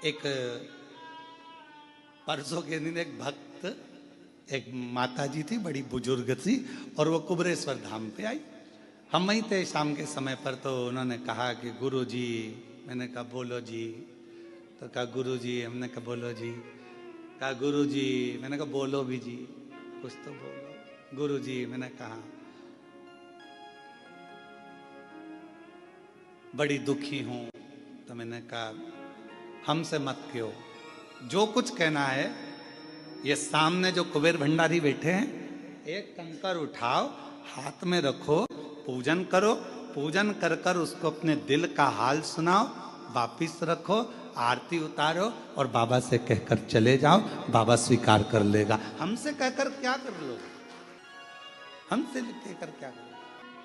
एक परसों के दिन एक भक्त, एक माता जी थी, बड़ी बुजुर्ग थी, और वो कुबरेश्वर धाम पे आई। हम वहीं थे शाम के समय पर, तो उन्होंने कहा कि गुरु जी। मैंने कहा बोलो जी। तो कहा गुरु जी। हमने कहा बोलो जी। कहा गुरु जी। मैंने कहा बोलो भी जी, कुछ तो बोलो। गुरु जी। मैंने कहा बड़ी दुखी हूं। तो मैंने कहा हमसे मत कहो, जो कुछ कहना है। ये सामने जो कुबेर भंडारी बैठे हैं, एक कंकर उठाओ, हाथ में रखो, पूजन करो, पूजन कर कर उसको अपने दिल का हाल सुनाओ, वापिस रखो, आरती उतारो और बाबा से कहकर चले जाओ, बाबा स्वीकार कर लेगा। हमसे कहकर क्या कर लो, हमसे कहकर क्या कर लो।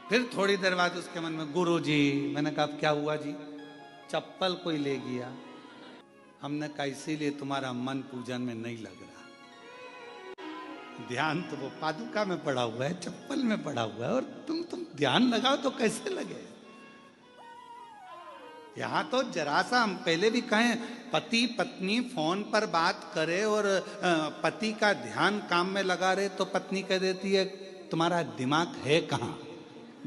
फिर थोड़ी देर बाद उसके मन में गुरु जी। मैंने कहा अब क्या हुआ जी? चप्पल कोई ले गया। हमने कहा इसीलिए तुम्हारा मन पूजन में नहीं लग रहा। ध्यान तो वो पादुका में पड़ा हुआ है, चप्पल में पड़ा हुआ है, और तुम ध्यान लगाओ तो कैसे लगे? यहां तो जरा सा, हम पहले भी कहें, पति पत्नी फोन पर बात करे और पति का ध्यान काम में लगा रहे, तो पत्नी कह देती है तुम्हारा दिमाग है कहाँ,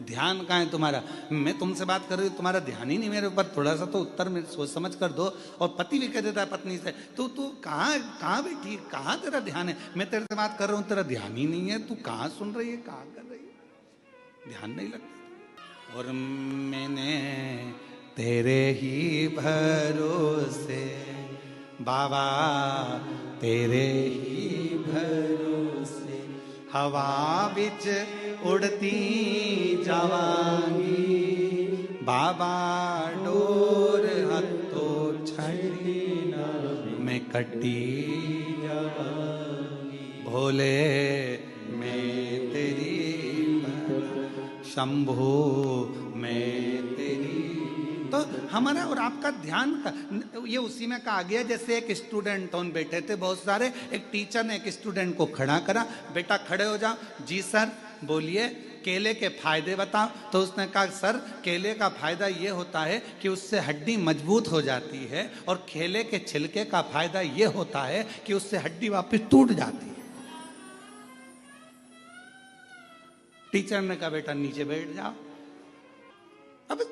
ध्यान कहाँ है तुम्हारा? मैं तुमसे बात कर रही हूँ, तुम्हारा ध्यान ही नहीं मेरे ऊपर, थोड़ा सा तो उत्तर में सोच समझ कर दो। और पति भी कह देता है पत्नी से, तू कहाँ बैठी, कहाँ तेरा ध्यान है? मैं तेरे से बात कर रहा हूँ, तेरा ध्यान ही नहीं है, तू कहाँ सुन रही है, कहाँ कर रही है, ध्यान नहीं लगता। और मैंने तेरे ही भरोसे बाबा, तेरे ही भरोसे हवा बिच उड़ती जावांगी, बाबा डोर हत्तो छड़ी मैं कटी जावांगी, भोले मैं तेरी शंभू मैं तेरी। तो हमारा और आपका ध्यान का ये उसी में कहा गया। जैसे एक स्टूडेंट उन बैठे थे बहुत सारे, एक टीचर ने एक स्टूडेंट को खड़ा करा, बेटा खड़े हो जाओ। जी सर। बोलिए केले के फायदे बताओ। तो उसने कहा सर केले का फायदा ये होता है कि उससे हड्डी मजबूत हो जाती है, और केले के छिलके का फायदा ये होता है कि उससे हड्डी वापस टूट जाती है। टीचर ने कहा बेटा नीचे बैठ जाओ। अब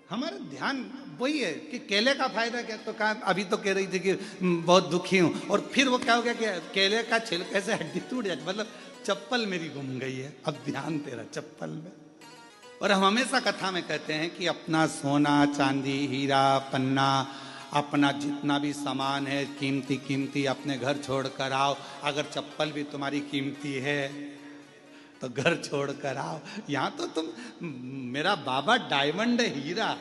हमारा ध्यान वही है कि केले का फायदा क्या, तो कहा अभी तो कह रही थी कि बहुत दुखी हूं, और फिर वो क्या हो गया कि केले का छिलके से हड्डी टूट जाती, मतलब चप्पल मेरी गुम गई है, अब ध्यान तेरा चप्पल में। और हम हमेशा कथा में कहते हैं कि अपना सोना चांदी हीरा पन्ना, अपना जितना भी सामान है कीमती कीमती, अपने घर छोड़ कर आओ। अगर चप्पल भी तुम्हारी कीमती है तो घर छोड़ कर आओ। यहाँ तो तुम, मेरा बाबा डायमंड हीरा,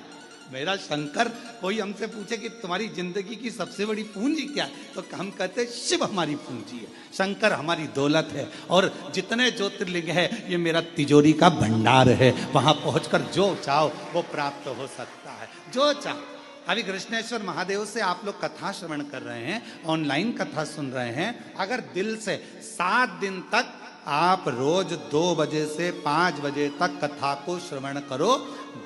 मेरा शंकर, कोई हमसे पूछे कि तुम्हारी जिंदगी की सबसे बड़ी पूंजी क्या है, तो हम कहते शिव हमारी पूंजी है, शंकर हमारी दौलत है, और जितने ज्योतिर्लिंग है ये मेरा तिजोरी का भंडार है। वहां पहुंचकर जो चाहो वो प्राप्त हो सकता है, जो चाहो। अभी कृष्णेश्वर महादेव से आप लोग कथा श्रवण कर रहे हैं, ऑनलाइन कथा सुन रहे हैं। अगर दिल से 7 दिन तक आप रोज 2 बजे से 5 बजे तक कथा को श्रवण करो,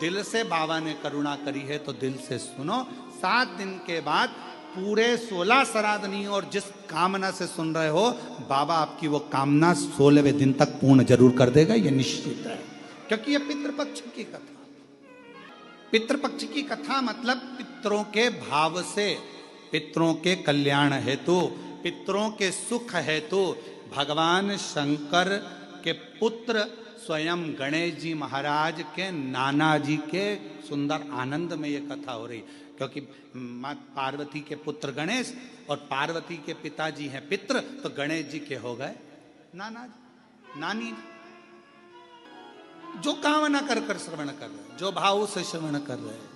दिल से बाबा ने करुणा करी है तो दिल से सुनो। 7 दिन के बाद पूरे 16 श्राद्ध नहीं, और जिस कामना से सुन रहे हो, बाबा आपकी वो कामना 16वें दिन तक पूर्ण जरूर कर देगा, ये निश्चित है। क्योंकि ये पितृपक्ष की कथा, पितृपक्ष की कथा मतलब पितरों के भाव से, पितरों के कल्याण हेतु, पितरों के सुख हेतु भगवान शंकर के पुत्र स्वयं गणेश जी महाराज के नाना जी के सुंदर आनंद में ये कथा हो रही। क्योंकि माँ पार्वती के पुत्र गणेश और पार्वती के पिताजी हैं पितृ, तो गणेश जी के हो गए नाना जी नानी। जो कामना कर कर श्रवण कर रहे, जो भाव से श्रवण कर रहे,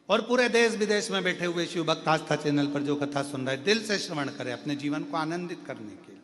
और पूरे देश विदेश में बैठे हुए शिव भक्त आस्था चैनल पर जो कथा सुन रहे, दिल से श्रवण करें अपने जीवन को आनंदित करने के लिए।